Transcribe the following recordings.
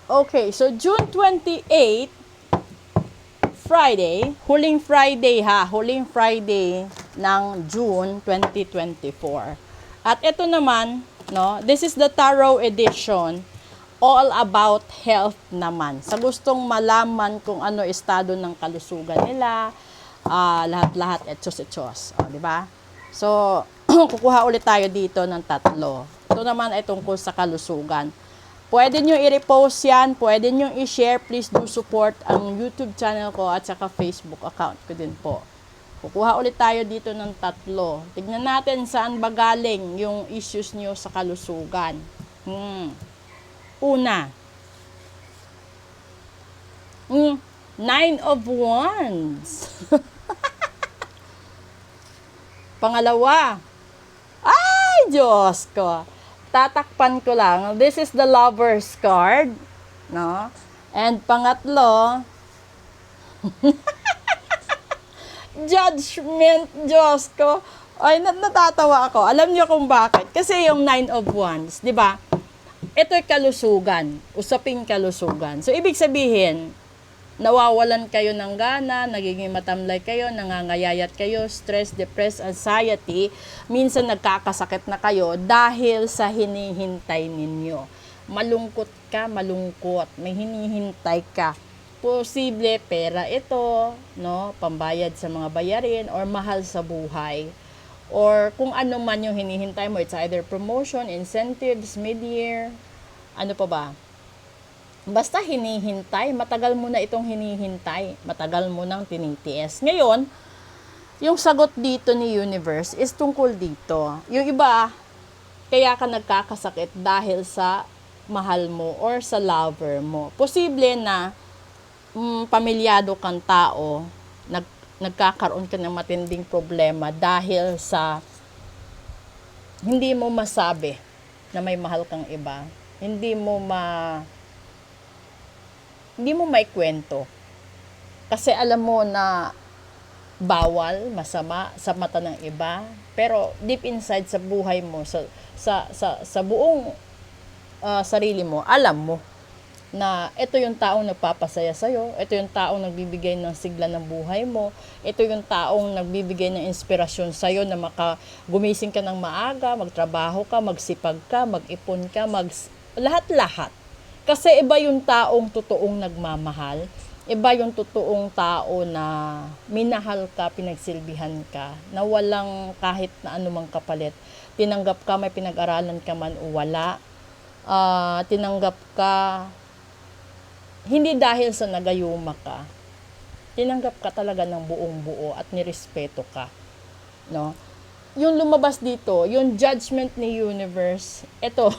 Okay, so June 28, Friday, huling Friday ng June 2024. At ito naman, no, this is the Tarot edition, all about health naman. Sa gustong malaman kung ano estado ng kalusugan nila, lahat-lahat, etsos-etsos, di ba? So, kukuha ulit tayo dito ng tatlo. Ito naman ay tungkol sa kalusugan. Pwede nyo i-repost yan, pwede nyo i-share. Please do support ang YouTube channel ko at saka Facebook account ko din po. Kukuha ulit tayo dito ng tatlo. Tignan natin saan ba galing yung issues nyo sa kalusugan. Una, Nine of Wands. Pangalawa, ay, Diyos ko. Tatakpan ko lang. This is the Lover's card, no? And pangatlo, Judgment, Diyos ko. Ay, natatawa ako. Alam niyo kung bakit? Kasi yung Nine of Wands, di ba? Ito'y kalusugan. Usaping kalusugan. So, ibig sabihin, nawawalan kayo ng gana, nagiging matamlay kayo, nangangayayat kayo, stress, depressed, anxiety, minsan nagkakasakit na kayo dahil sa hinihintay ninyo. Malungkot ka, malungkot, may hinihintay ka. Posible pera ito, no, pambayad sa mga bayarin or mahal sa buhay. Or kung ano man yung hinihintay mo, it's either promotion, incentives, mid-year, ano pa ba? Basta hinihintay, matagal mo na itong hinihintay, matagal mo nang tinitiis. Ngayon, yung sagot dito ni Universe is tungkol dito. Yung iba, kaya ka nagkakasakit dahil sa mahal mo or sa lover mo. Posible na pamilyado kang tao, nagkakaroon ka ng matinding problema dahil sa hindi mo masabi na may mahal kang iba. Hindi mo maikwento. Kasi alam mo na bawal, masama sa mata ng iba, pero deep inside sa buhay mo, sa buong sarili mo, alam mo na ito yung taong nagpapasaya sa'yo, ito yung taong nagbibigay ng sigla ng buhay mo, ito yung taong nagbibigay ng inspirasyon sa'yo na gumising ka ng maaga, magtrabaho ka, magsipag ka, mag-ipon ka, lahat-lahat. Kasi iba yung taong totoong nagmamahal, iba yung totoong tao na minahal ka, pinagsilbihan ka, na walang kahit na anumang kapalit. Tinanggap ka, may pinag-aralan ka man o wala. Tinanggap ka, hindi dahil sa nagayuma ka. Tinanggap ka talaga ng buong buo at nirespeto ka. No? Yung lumabas dito, yung judgment ni Universe, ito,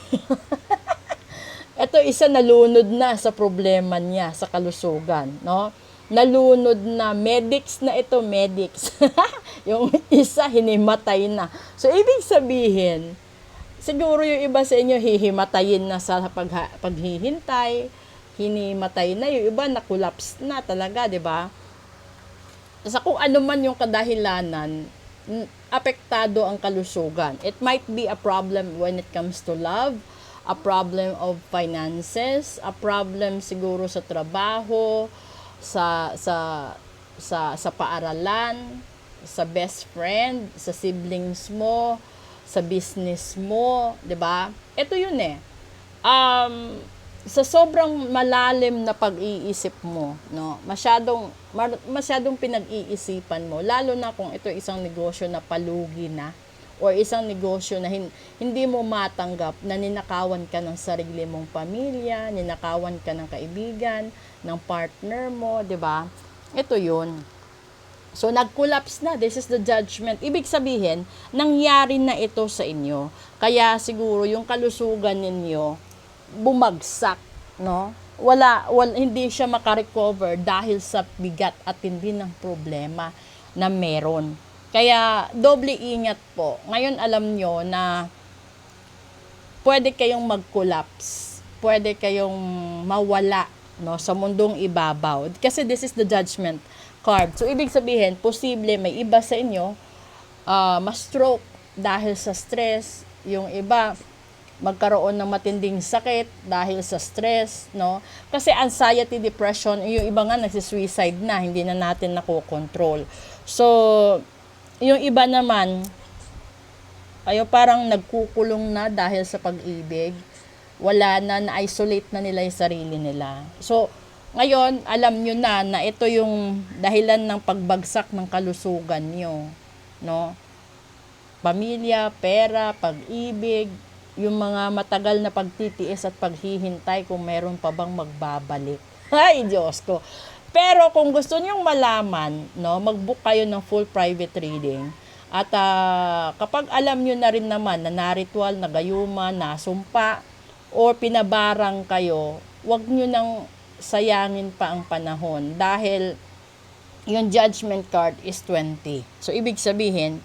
ito isa nalunod na sa problema niya sa kalusugan, no? Nalunod na, medics na ito, medics. Yung isa hinimatay na. So ibig sabihin, siguro yung iba sa inyo hihimatayin na sa paghihintay, hinimatay na, yung iba na-collapse na talaga, 'di ba? Sa kung ano man yung kadahilanan, apektado ang kalusugan. It might be a problem when it comes to love, a problem of finances, a problem siguro sa trabaho, sa paaralan, sa best friend, sa siblings mo, sa business mo, 'di ba? Ito 'yun eh. Sa sobrang malalim na pag-iisip mo, no? Masyadong pinag-iisipan mo, lalo na kung ito isang negosyo na palugi na, or isang negosyo na hindi mo matanggap na ninakawan ka ng sarili mong pamilya, ninakawan ka ng kaibigan, ng partner mo, 'di ba? Ito 'yun. So nag-collapse na. This is the judgment. Ibig sabihin, nangyari na ito sa inyo. Kaya siguro yung kalusugan ninyo bumagsak, no? Hindi siya makarecover dahil sa bigat at tindi ng problema na meron. Kaya, doble ingat po. Ngayon, alam nyo na pwede kayong mag-collapse. Pwede kayong mawala, no, sa mundong ibabaw. Kasi this is the judgment card. So, ibig sabihin, posible may iba sa inyo, ma-stroke dahil sa stress. Yung iba, magkaroon ng matinding sakit dahil sa stress, no? Kasi anxiety, depression, yung iba nga nagsisuicide na, hindi na natin nakokontrol. So, yung iba naman, kayo parang nagkukulong na dahil sa pag-ibig. Wala na, na-isolate na nila yung sarili nila. So, ngayon, alam nyo na ito yung dahilan ng pagbagsak ng kalusugan nyo. No? Pamilya, pera, pag-ibig, yung mga matagal na pagtitiis at paghihintay kung meron pa bang magbabalik. Ay, Diyos ko. Pero kung gusto nyong malaman, no, mag-book kayo ng full private reading. At kapag alam nyo na rin naman na naritual, nagayuma, nasumpa, or pinabarang kayo, wag nyo nang sayangin pa ang panahon dahil yung judgment card is 20. So, ibig sabihin,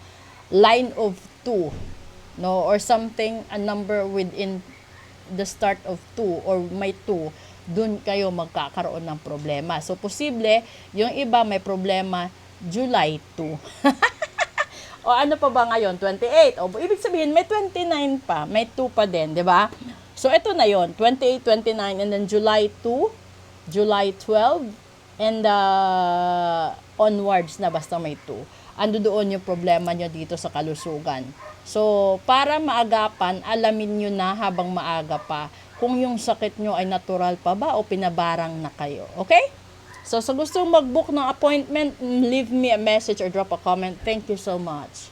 line of 2, no, or something, a number within the start of 2 or may 2, dun kayo magkakaroon ng problema. So, posible, yung iba may problema July 2. O ano pa ba ngayon? 28. O ibig sabihin, may 29 pa. May 2 pa din, di ba? So, ito na yon 28, 29, and then July 2, July 12, and onwards na basta may 2. Ando doon yung problema nyo dito sa kalusugan. So, para maagapan, alamin nyo na habang maaga pa kung yung sakit nyo ay natural pa ba o pinabarang na kayo. Okay? So, gusto mag-book ng appointment, leave me a message or drop a comment. Thank you so much.